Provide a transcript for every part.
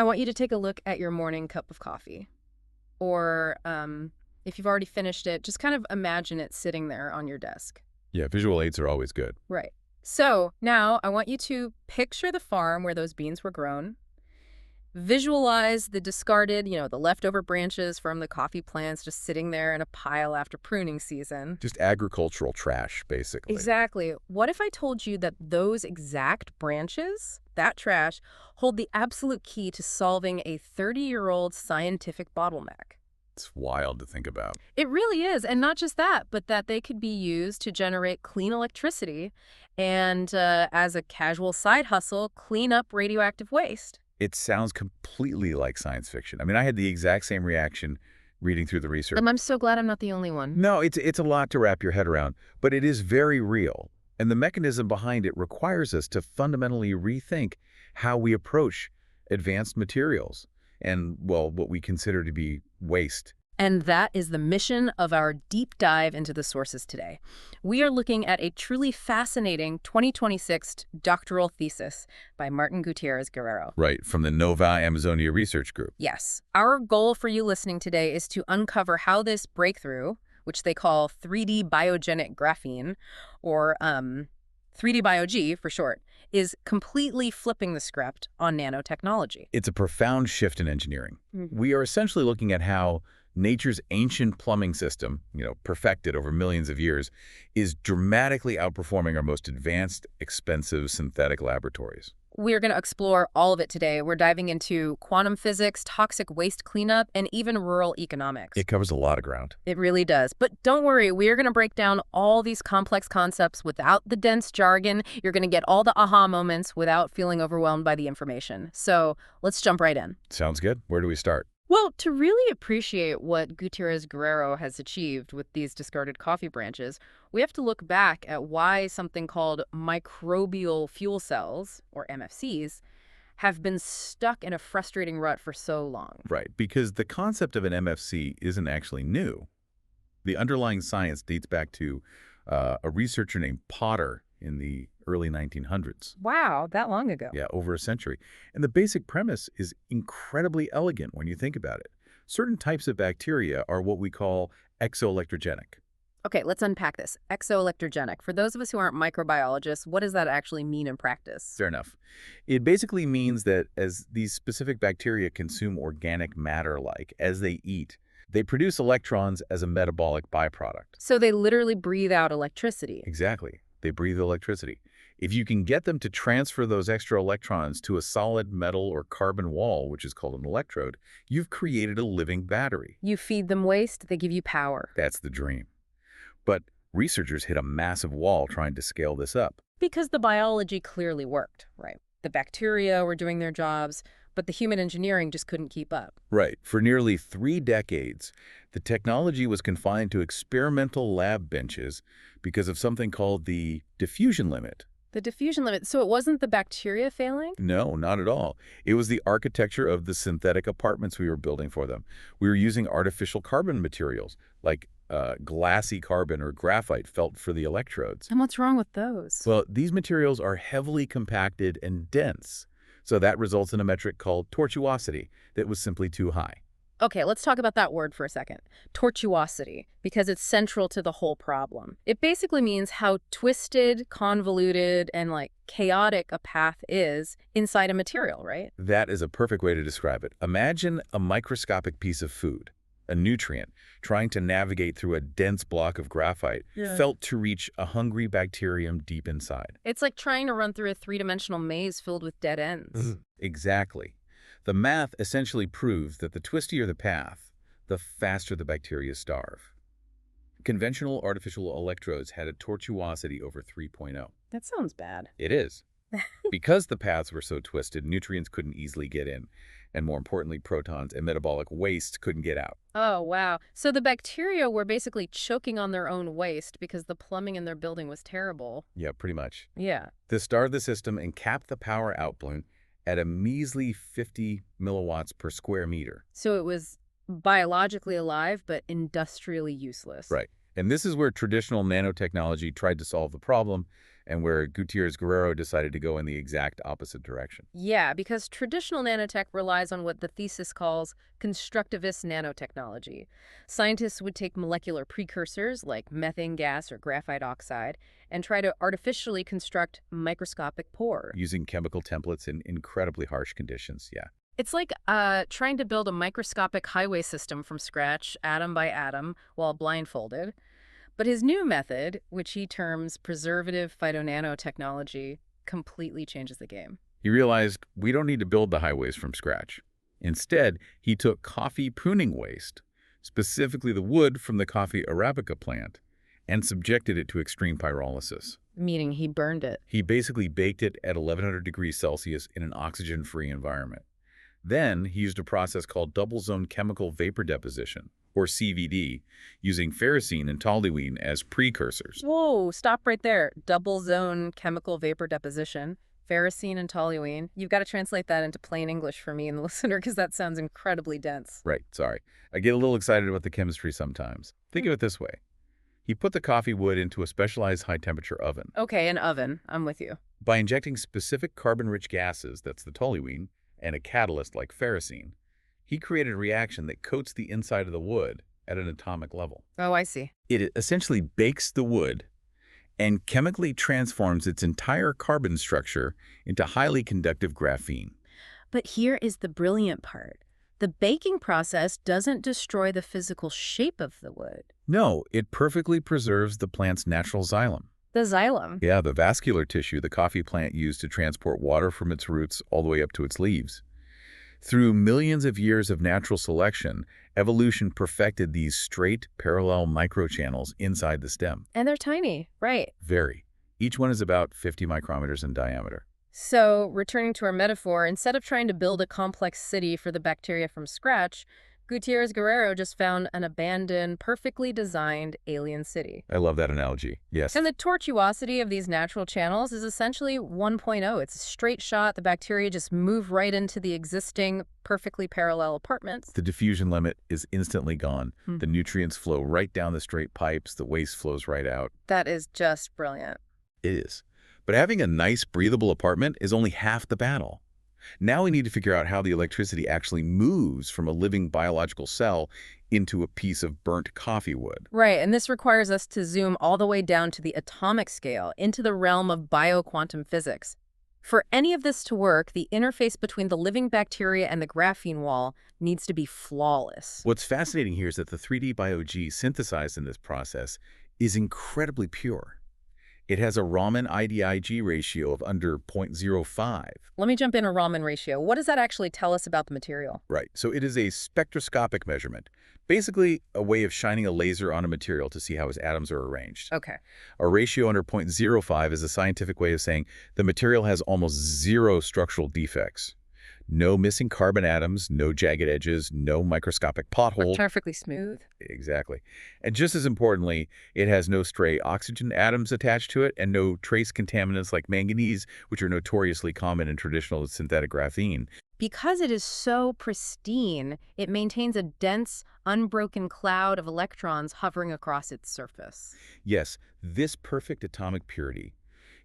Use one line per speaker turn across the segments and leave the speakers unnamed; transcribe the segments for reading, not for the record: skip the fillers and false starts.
I want you to take a look at your morning cup of coffee. Or if you've already finished it, just kind of imagine it sitting there on your desk.
Yeah, visual aids are always good.
Right. So now I want you to picture the farm where those beans were grown. Visualize the discarded, the leftover branches from the coffee plants just sitting there in a pile after pruning season.
Just agricultural trash, basically.
Exactly. What if I told you that those exact branches, that trash, hold the absolute key to solving a 30-year-old scientific bottleneck?
It's wild to think about.
It really is. And not just that, but that they could be used to generate clean electricity and, as a casual side hustle, clean up radioactive waste.
It sounds completely like science fiction. I mean, I had the exact same reaction reading through the research.
I'm so glad I'm not the only one.
No, it's a lot to wrap your head around, but it is very real. And the mechanism behind it requires us to fundamentally rethink how we approach advanced materials and, well, what we consider to be waste.
And that is the mission of our deep dive into the sources today. We are looking at a truly fascinating 2026 doctoral thesis by Martin Gutiérrez Guerrero.
Right, from the Nova Amazonia Research Group.
Yes. Our goal for you listening today is to uncover how this breakthrough, which they call 3D biogenic graphene, or 3D BioG for short, is completely flipping the script on nanotechnology.
It's a profound shift in engineering. We are essentially looking at how nature's ancient plumbing system, perfected over millions of years, is dramatically outperforming our most advanced, expensive synthetic laboratories.
We're going to explore all of it today. We're diving into quantum physics, toxic waste cleanup, and even rural economics.
It covers a lot of ground.
It really does. But don't worry, we're going to break down all these complex concepts without the dense jargon. You're going to get all the aha moments without feeling overwhelmed by the information. So let's jump right in.
Sounds good. Where do we start?
Well, to really appreciate what Gutiérrez Guerrero has achieved with these discarded coffee branches, we have to look back at why something called microbial fuel cells, or MFCs, have been stuck in a frustrating rut for so long.
Right, because the concept of an MFC isn't actually new. The underlying science dates back to a researcher named Potter in the early 1900s.
Wow, that long ago.
Yeah, over a century. And the basic premise is incredibly elegant when you think about it. Certain types of bacteria are what we call exoelectrogenic.
Okay, let's unpack this. Exoelectrogenic. For those of us who aren't microbiologists, what does that actually mean in practice?
Fair enough. It basically means that as these specific bacteria consume organic matter as they eat, they produce electrons as a metabolic byproduct.
So they literally breathe out electricity.
Exactly. They breathe electricity. If you can get them to transfer those extra electrons to a solid metal or carbon wall, which is called an electrode, you've created a living battery.
You feed them waste, they give you power.
That's the dream. But researchers hit a massive wall trying to scale this up.
Because the biology clearly worked, right? The bacteria were doing their jobs, but the human engineering just couldn't keep up.
Right. For nearly 3 decades, the technology was confined to experimental lab benches because of something called the diffusion limit.
The diffusion limit. So it wasn't the bacteria failing?
No, not at all. It was the architecture of the synthetic apartments we were building for them. We were using artificial carbon materials, like glassy carbon or graphite felt for the electrodes.
And what's wrong with those?
Well, these materials are heavily compacted and dense. So that results in a metric called tortuosity that was simply too high.
Okay, let's talk about that word for a second. Tortuosity, because it's central to the whole problem. It basically means how twisted, convoluted, and chaotic a path is inside a material, right?
That is a perfect way to describe it. Imagine a microscopic piece of food, a nutrient, trying to navigate through a dense block of graphite, felt to reach a hungry bacterium deep inside.
It's like trying to run through a three-dimensional maze filled with dead ends.
Exactly. The math essentially proves that the twistier the path, the faster the bacteria starve. Conventional artificial electrodes had a tortuosity over 3.0.
That sounds bad.
It is. Because the paths were so twisted, nutrients couldn't easily get in. And more importantly, protons and metabolic waste couldn't get out.
Oh, wow. So the bacteria were basically choking on their own waste because the plumbing in their building was terrible.
Yeah, pretty much.
Yeah.
This starved the system and capped the power output at a measly 50 milliwatts per square meter.
So it was biologically alive, but industrially useless.
Right. And this is where traditional nanotechnology tried to solve the problem and where Gutiérrez Guerrero decided to go in the exact opposite direction.
Yeah, because traditional nanotech relies on what the thesis calls constructivist nanotechnology. Scientists would take molecular precursors like methane gas or graphite oxide and try to artificially construct microscopic pore.
Using chemical templates in incredibly harsh conditions, yeah.
It's like trying to build a microscopic highway system from scratch, atom by atom, while blindfolded. But his new method, which he terms preservative phytonanotechnology, completely changes the game.
He realized we don't need to build the highways from scratch. Instead, he took coffee pruning waste, specifically the wood from the coffee Arabica plant, and subjected it to extreme pyrolysis.
Meaning he burned it.
He basically baked it at 1100 degrees Celsius in an oxygen-free environment. Then he used a process called double-zone chemical vapor deposition, or CVD, using ferrocene and toluene as precursors.
Whoa, stop right there. Double zone chemical vapor deposition, ferrocene and toluene. You've got to translate that into plain English for me and the listener because that sounds incredibly dense.
Right, sorry. I get a little excited about the chemistry sometimes. Think of it this way. He put the coffee wood into a specialized high-temperature oven.
Okay, an oven. I'm with you.
By injecting specific carbon-rich gases, that's the toluene, and a catalyst like ferrocene, he created a reaction that coats the inside of the wood at an atomic level.
Oh, I see.
It essentially bakes the wood and chemically transforms its entire carbon structure into highly conductive graphene.
But here is the brilliant part. The baking process doesn't destroy the physical shape of the wood.
No, it perfectly preserves the plant's natural xylem.
The xylem.
Yeah, the vascular tissue the coffee plant used to transport water from its roots all the way up to its leaves. Through millions of years of natural selection, evolution perfected these straight, parallel microchannels inside the stem.
And they're tiny, right?
Very. Each one is about 50 micrometers in diameter.
So, returning to our metaphor, instead of trying to build a complex city for the bacteria from scratch, Gutiérrez Guerrero just found an abandoned, perfectly designed alien city.
I love that analogy. Yes.
And the tortuosity of these natural channels is essentially 1.0. It's a straight shot. The bacteria just move right into the existing, perfectly parallel apartments.
The diffusion limit is instantly gone. The nutrients flow right down the straight pipes. The waste flows right out.
That is just brilliant.
It is. But having a nice, breathable apartment is only half the battle. Now we need to figure out how the electricity actually moves from a living biological cell into a piece of burnt coffee wood.
Right, and this requires us to zoom all the way down to the atomic scale, into the realm of bioquantum physics. For any of this to work, the interface between the living bacteria and the graphene wall needs to be flawless.
What's fascinating here is that the 3D Bio-G synthesized in this process is incredibly pure. It has a Raman IDIG ratio of under 0.05.
Let me jump in a Raman ratio. What does that actually tell us about the material?
Right, so it is a spectroscopic measurement, basically a way of shining a laser on a material to see how its atoms are arranged.
Okay.
A ratio under 0.05 is a scientific way of saying the material has almost zero structural defects. No missing carbon atoms, no jagged edges, no microscopic potholes.
Perfectly smooth.
Exactly. And just as importantly, it has no stray oxygen atoms attached to it and no trace contaminants like manganese, which are notoriously common in traditional synthetic graphene.
Because it is so pristine, it maintains a dense, unbroken cloud of electrons hovering across its surface.
Yes, this perfect atomic purity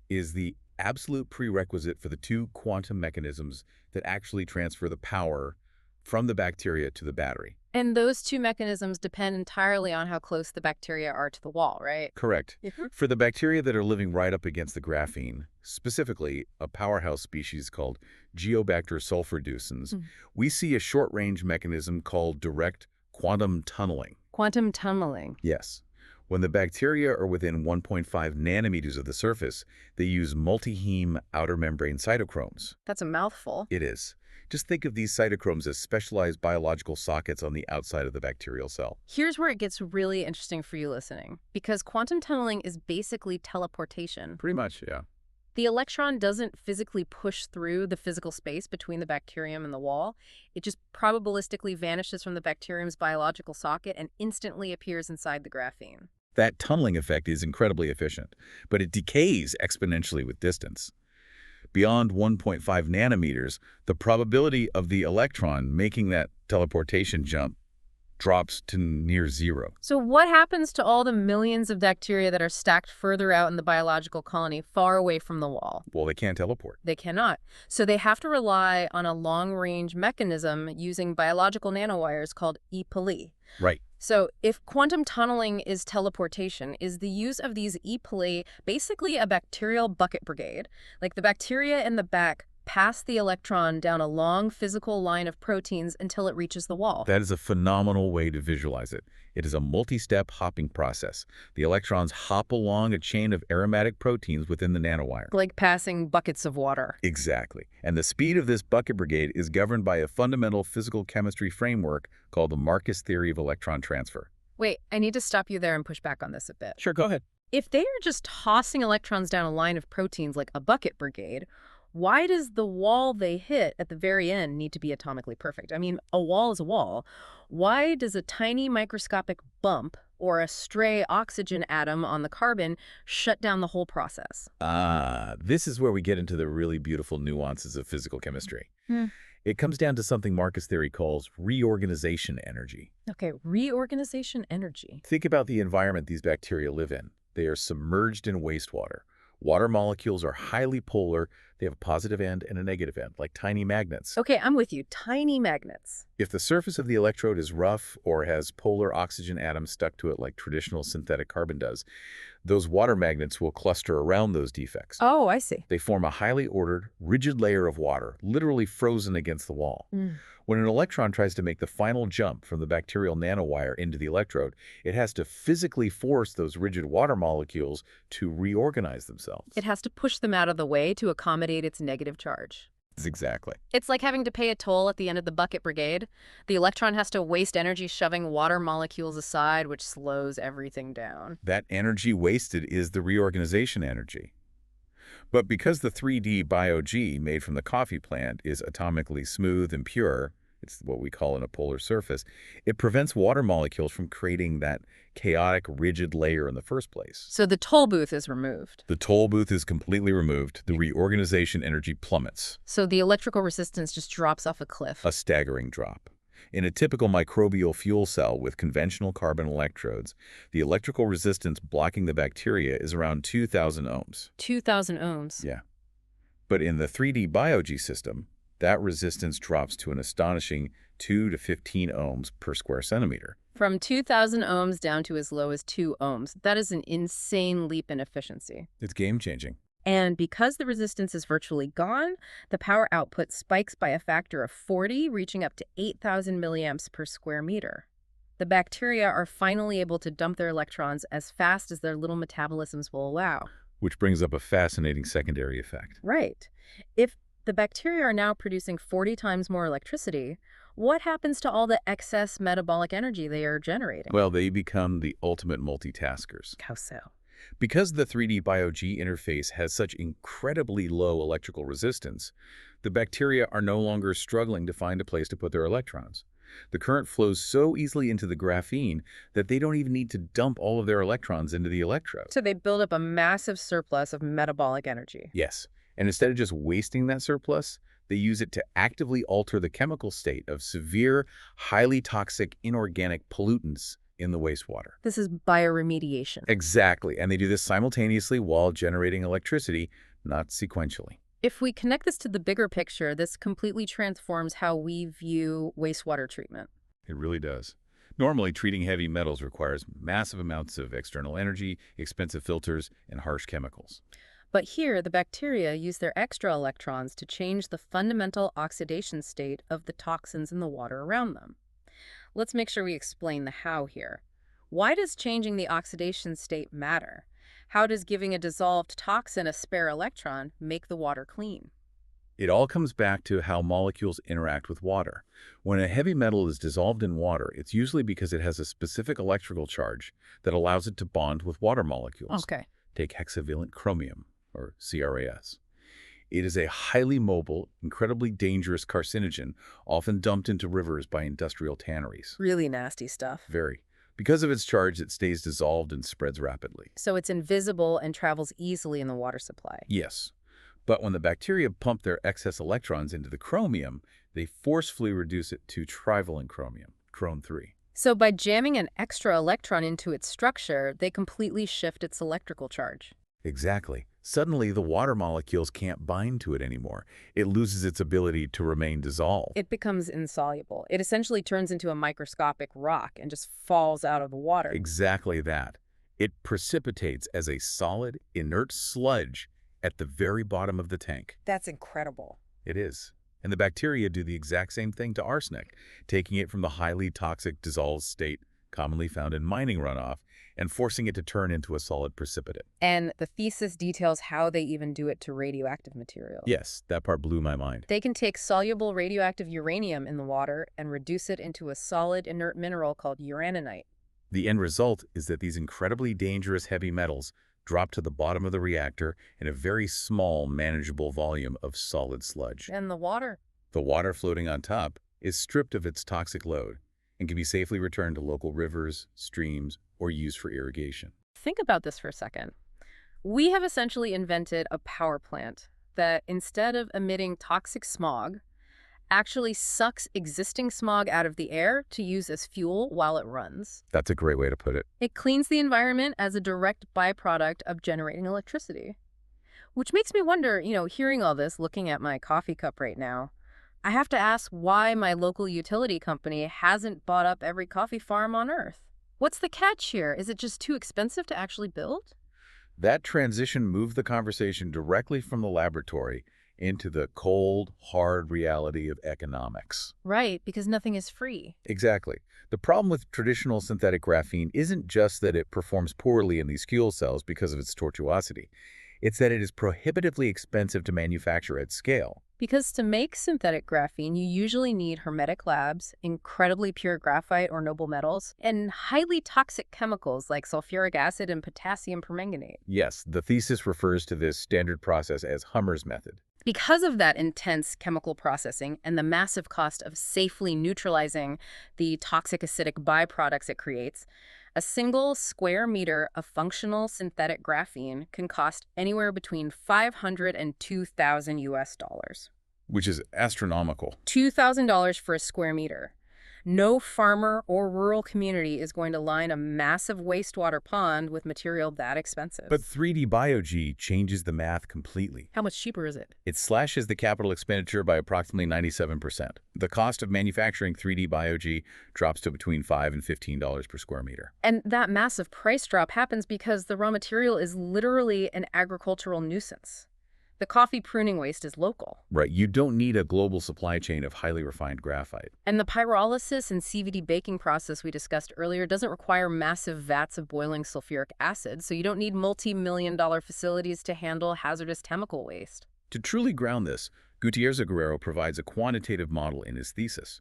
is the absolute prerequisite for the two quantum mechanisms that actually transfer the power from the bacteria to the battery.
And those two mechanisms depend entirely on how close the bacteria are to the wall, right?
Correct. For the bacteria that are living right up against the graphene, specifically a powerhouse species called Geobacter sulfurducens, we see a short-range mechanism called direct quantum tunneling.
Quantum tunneling.
Yes. When the bacteria are within 1.5 nanometers of the surface, they use multi-heme outer membrane cytochromes.
That's a mouthful.
It is. Just think of these cytochromes as specialized biological sockets on the outside of the bacterial cell.
Here's where it gets really interesting for you listening, because quantum tunneling is basically teleportation.
Pretty much, yeah.
The electron doesn't physically push through the physical space between the bacterium and the wall. It just probabilistically vanishes from the bacterium's biological socket and instantly appears inside the graphene.
That tunneling effect is incredibly efficient, but it decays exponentially with distance. Beyond 1.5 nanometers, the probability of the electron making that teleportation jump drops to near zero.
So what happens to all the millions of bacteria that are stacked further out in the biological colony, far away from the wall?
Well, they can't teleport.
They cannot. So they have to rely on a long-range mechanism using biological nanowires called e-pili.
Right.
So if quantum tunneling is teleportation, is the use of these e-pili basically a bacterial bucket brigade? Like the bacteria in the back pass the electron down a long physical line of proteins until it reaches the wall.
That is a phenomenal way to visualize it. It is a multi-step hopping process. The electrons hop along a chain of aromatic proteins within the nanowire.
Like passing buckets of water.
Exactly. And the speed of this bucket brigade is governed by a fundamental physical chemistry framework called the Marcus theory of electron transfer.
Wait, I need to stop you there and push back on this a bit.
Sure, go ahead.
If they are just tossing electrons down a line of proteins like a bucket brigade, why does the wall they hit at the very end need to be atomically perfect? I mean, a wall is a wall. Why does a tiny microscopic bump or a stray oxygen atom on the carbon shut down the whole process?
This is where we get into the really beautiful nuances of physical chemistry.
Hmm.
It comes down to something Marcus theory calls reorganization energy.
Okay, reorganization energy.
Think about the environment these bacteria live in. They are submerged in wastewater. Water molecules are highly polar. They have a positive end and a negative end, like tiny magnets.
Okay, I'm with you. Tiny magnets.
If the surface of the electrode is rough or has polar oxygen atoms stuck to it like traditional synthetic carbon does, those water magnets will cluster around those defects.
Oh, I see.
They form a highly ordered, rigid layer of water, literally frozen against the wall. When an electron tries to make the final jump from the bacterial nanowire into the electrode, it has to physically force those rigid water molecules to reorganize themselves.
It has to push them out of the way to accommodate its negative charge.
Exactly.
It's like having to pay a toll at the end of the bucket brigade. The electron has to waste energy shoving water molecules aside, which slows everything down.
That energy wasted is the reorganization energy. But because the 3D Bio-G made from the coffee plant is atomically smooth and pure, it's what we call in a polar surface, it prevents water molecules from creating that chaotic, rigid layer in the first place.
So the toll booth is removed.
The toll booth is completely removed. The reorganization energy plummets.
So the electrical resistance just drops off a cliff.
A staggering drop. In a typical microbial fuel cell with conventional carbon electrodes, the electrical resistance blocking the bacteria is around 2,000 ohms.
2,000 ohms.
Yeah. But in the 3D Bio-G system, that resistance drops to an astonishing 2 to 15 ohms per square centimeter.
From 2,000 ohms down to as low as 2 ohms. That is an insane leap in efficiency.
It's game-changing.
And because the resistance is virtually gone, the power output spikes by a factor of 40, reaching up to 8,000 milliamps per square meter. The bacteria are finally able to dump their electrons as fast as their little metabolisms will allow.
Which brings up a fascinating secondary effect.
Right. If the bacteria are now producing 40 times more electricity, what happens to all the excess metabolic energy they are generating?
Well, they become the ultimate multitaskers.
How so?
Because the 3D Bio-G interface has such incredibly low electrical resistance, the bacteria are no longer struggling to find a place to put their electrons. The current flows so easily into the graphene that they don't even need to dump all of their electrons into the electrode.
So they build up a massive surplus of metabolic energy.
Yes, and instead of just wasting that surplus, they use it to actively alter the chemical state of severe, highly toxic inorganic pollutants in the wastewater.
This is bioremediation.
Exactly, and they do this simultaneously while generating electricity, not sequentially.
If we connect this to the bigger picture, this completely transforms how we view wastewater treatment.
It really does. Normally, treating heavy metals requires massive amounts of external energy, expensive filters, and harsh chemicals.
But here, the bacteria use their extra electrons to change the fundamental oxidation state of the toxins in the water around them. Let's make sure we explain the how here. Why does changing the oxidation state matter? How does giving a dissolved toxin a spare electron make the water clean?
It all comes back to how molecules interact with water. When a heavy metal is dissolved in water, it's usually because it has a specific electrical charge that allows it to bond with water molecules.
Okay.
Take hexavalent chromium, or CRAS. It is a highly mobile, incredibly dangerous carcinogen, often dumped into rivers by industrial tanneries.
Really nasty stuff.
Very. Because of its charge, it stays dissolved and spreads rapidly.
So it's invisible and travels easily in the water supply.
Yes. But when the bacteria pump their excess electrons into the chromium, they forcefully reduce it to trivalent chromium, Chrome 3.
So by jamming an extra electron into its structure, they completely shift its electrical charge.
Exactly. Suddenly, the water molecules can't bind to it anymore. It loses its ability to remain dissolved.
It becomes insoluble. It essentially turns into a microscopic rock and just falls out of the water.
Exactly that. It precipitates as a solid, inert sludge at the very bottom of the tank.
That's incredible.
It is. And the bacteria do the exact same thing to arsenic, taking it from the highly toxic dissolved state commonly found in mining runoff and forcing it to turn into a solid precipitate.
And the thesis details how they even do it to radioactive materials.
Yes, that part blew my mind.
They can take soluble radioactive uranium in the water and reduce it into a solid inert mineral called uraninite.
The end result is that these incredibly dangerous heavy metals drop to the bottom of the reactor in a very small, manageable volume of solid sludge.
And the water?
The water floating on top is stripped of its toxic load and can be safely returned to local rivers, streams, or used for irrigation.
Think about this for a second. We have essentially invented a power plant that, instead of emitting toxic smog, actually sucks existing smog out of the air to use as fuel while it runs.
That's a great way to put it.
It cleans the environment as a direct byproduct of generating electricity. Which makes me wonder, hearing all this, looking at my coffee cup right now, I have to ask why my local utility company hasn't bought up every coffee farm on Earth. What's the catch here? Is it just too expensive to actually build?
That transition moved the conversation directly from the laboratory into the cold, hard reality of economics.
Right, because nothing is free.
Exactly. The problem with traditional synthetic graphene isn't just that it performs poorly in these fuel cells because of its tortuosity. It's that it is prohibitively expensive to manufacture at scale.
Because to make synthetic graphene, you usually need hermetic labs, incredibly pure graphite or noble metals, and highly toxic chemicals like sulfuric acid and potassium permanganate.
Yes, the thesis refers to this standard process as Hummer's method.
Because of that intense chemical processing and the massive cost of safely neutralizing the toxic acidic byproducts it creates, a single square meter of functional synthetic graphene can cost anywhere between $500 and $2,000 US.
Which is astronomical.
$2,000 for a square meter. No farmer or rural community is going to line a massive wastewater pond with material that expensive.
But 3D BioG changes the math completely.
How much cheaper is it?
It slashes the capital expenditure by approximately 97%. The cost of manufacturing 3D BioG drops to between $5 and $15 per square meter.
And that massive price drop happens because the raw material is literally an agricultural nuisance. The coffee pruning waste is local.
Right, you don't need a global supply chain of highly refined graphite.
And the pyrolysis and CVD baking process we discussed earlier doesn't require massive vats of boiling sulfuric acid, so you don't need multi-million-dollar facilities to handle hazardous chemical waste.
To truly ground this, Gutiérrez Guerrero provides a quantitative model in his thesis.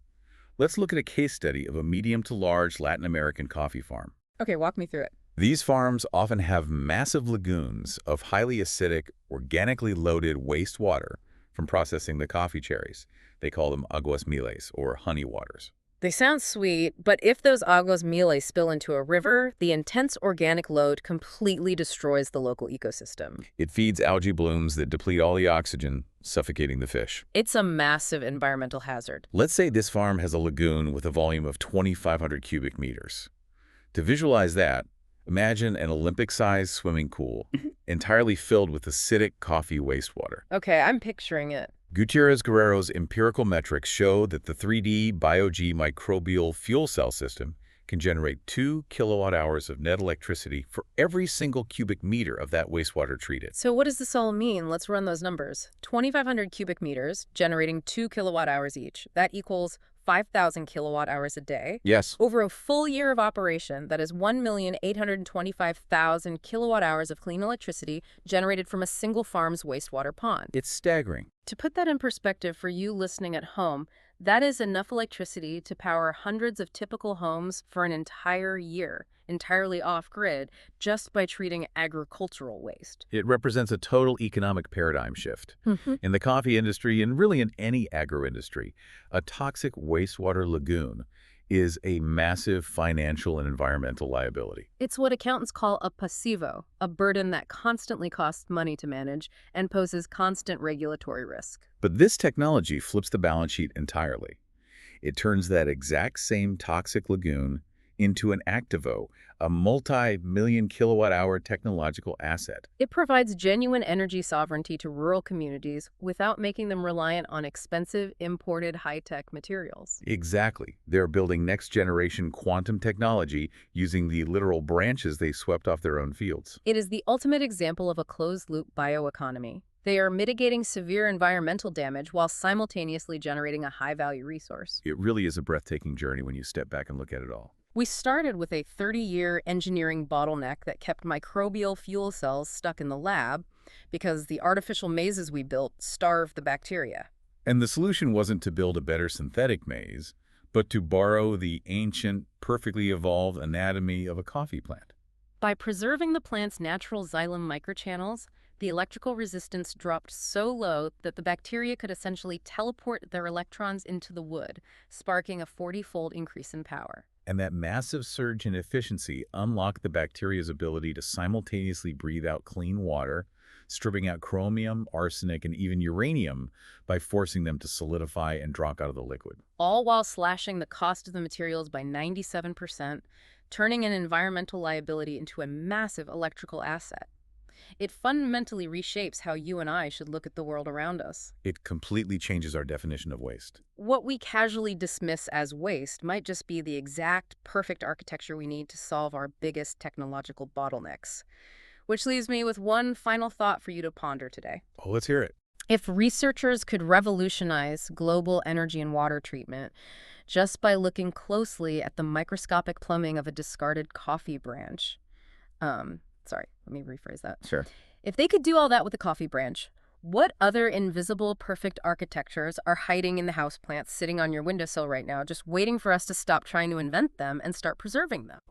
Let's look at a case study of a medium to large Latin American coffee farm.
Okay, walk me through it.
These farms often have massive lagoons of highly acidic, organically loaded wastewater from processing the coffee cherries. They call them aguas miles, or honey waters.
They sound sweet, but if those aguas miles spill into a river, the intense organic load completely destroys the local ecosystem.
It feeds algae blooms that deplete all the oxygen, suffocating the fish.
It's a massive environmental hazard.
Let's say this farm has a lagoon with a volume of 2,500 cubic meters. To visualize that, imagine an Olympic-sized swimming pool entirely filled with acidic coffee wastewater.
Okay, I'm picturing it.
Gutiérrez Guerrero's empirical metrics show that the 3D BioG microbial fuel cell system can generate 2 kilowatt-hours of net electricity for every single cubic meter of that wastewater treated.
So what does this all mean? Let's run those numbers. 2,500 cubic meters generating 2 kilowatt-hours each. That equals 5,000 kilowatt-hours a day.
Yes.
Over a full year of operation, that is 1,825,000 kilowatt-hours of clean electricity generated from a single farm's wastewater pond.
It's staggering.
To put that in perspective for you listening at home, that is enough electricity to power hundreds of typical homes for an entire year, entirely off-grid, just by treating agricultural waste.
It represents a total economic paradigm shift. In the coffee industry, and really in any agro-industry, a toxic wastewater lagoon is a massive financial and environmental liability.
It's what accountants call a pasivo, a burden that constantly costs money to manage and poses constant regulatory risk.
But this technology flips the balance sheet entirely. It turns that exact same toxic lagoon into an activo, a multi-million kilowatt-hour technological asset.
It provides genuine energy sovereignty to rural communities without making them reliant on expensive, imported high-tech materials.
Exactly. They're building next-generation quantum technology using the literal branches they swept off their own fields.
It is the ultimate example of a closed-loop bioeconomy. They are mitigating severe environmental damage while simultaneously generating a high-value resource.
It really is a breathtaking journey when you step back and look at it all.
We started with a 30-year engineering bottleneck that kept microbial fuel cells stuck in the lab because the artificial mazes we built starved the bacteria.
And the solution wasn't to build a better synthetic maze, but to borrow the ancient, perfectly evolved anatomy of a coffee plant.
By preserving the plant's natural xylem microchannels, the electrical resistance dropped so low that the bacteria could essentially teleport their electrons into the wood, sparking a 40-fold increase in power.
And that massive surge in efficiency unlocked the bacteria's ability to simultaneously breathe out clean water, stripping out chromium, arsenic, and even uranium by forcing them to solidify and drop out of the liquid.
All while slashing the cost of the materials by 97%, turning an environmental liability into a massive electrical asset. It fundamentally reshapes how you and I should look at the world around us.
It completely changes our definition of waste.
What we casually dismiss as waste might just be the exact perfect architecture we need to solve our biggest technological bottlenecks. Which leaves me with one final thought for you to ponder today.
Oh, let's hear it.
If researchers could revolutionize global energy and water treatment just by looking closely at the microscopic plumbing of a discarded coffee branch, sorry, let me rephrase that.
Sure.
If they could do all that with a coffee branch, what other invisible perfect architectures are hiding in the houseplants sitting on your windowsill right now, just waiting for us to stop trying to invent them and start preserving them?